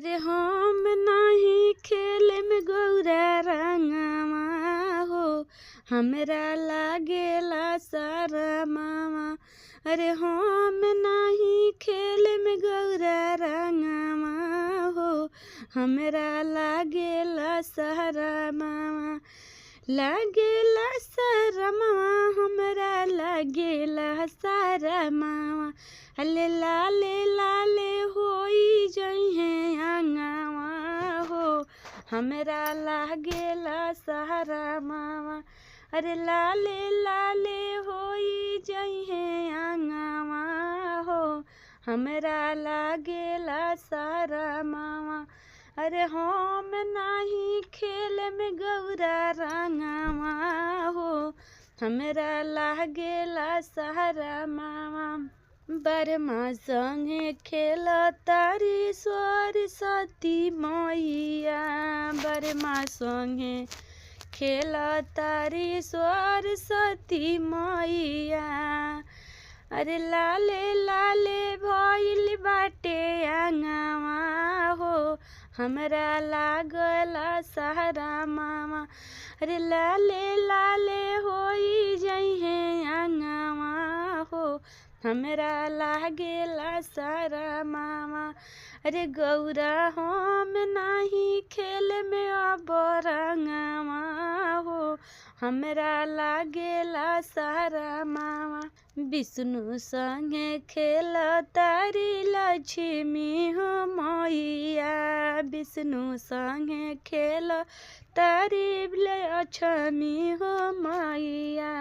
अरे हम नाही खेले में गौरा रंगवा हो, हमरा लागेला सारा मामा। अरे हम नाही खेले में गौरा रंगवा हो, हमरा लागेला सारा मामा। लागेला सारा मामा, हमरा लागेला सारा मामा। अले लाले लाले होई जइहे आंगवा हो, हमरा लागेला सारा मामा। अरे लाले लाले होई जइहे आंगवा हो, हमरा लागेला सारा मामा। अरे हम नाही खेले में गौरा रंगवा हो, हमरा लागेला सारा मामा। बरमा संगे खेल तारी सरस्वती मैया, बरमा संगे खेल तारी सरस्वती मैया। अरे लाले लाले भइल बाटे आंगवा हो, हमरा लागला सारा मामा। अरे लाले लाले होई जइहे आंगवा हो, हमरा लागेला सारा मामा। अरे गौरा हम नाही खेले में अब रंगवा हो, हमरा लागेला सारा मामा। विष्णु संगे खेल तारी लक्ष्मी हो मैया, विष्णु संगे खेल तारी लक्ष्मी हो मैया।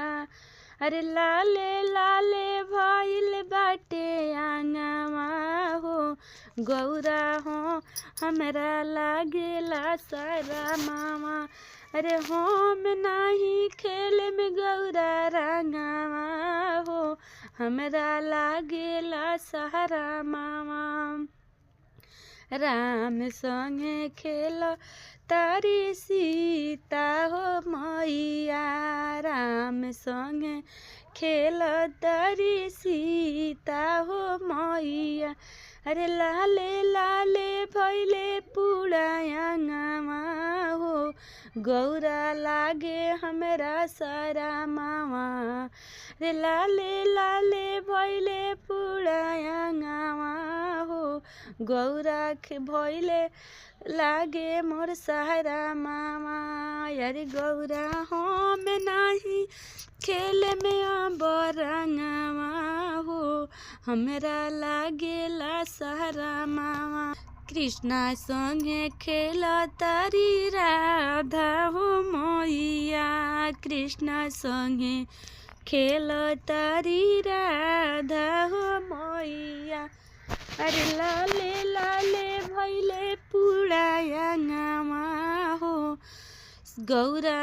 अरे लाले लाले भइल बाटे आंगवा हो, गौरा हो हमरा लागेला सारा मामा। अरे हम नाही खेले में गौरा रंगवा हो, हमरा लागेला सारा मामा। राम संगे खेल तारी सीता हो मैया, राम संगे खेल तारी सीता हो मैया। अरे लाले लाले भइले पूरा आंगवा हो, गौरा लागे हमरा सारा मामा। अरे लाले लाले भइले पूरा आंगवा हो, गौरा भइले लागे मोर सारा मामा। अरे गौरा हम नाही खेले में अब रंगवा हो, हमरा लागेला सारा मामा। कृष्णा संगे खेल तारी राधा हो मैया, कृष्णा संगे खेल तारी राधा हो मैया। अरे लाले लाले भइले पूरा आंगवा हो, गौरा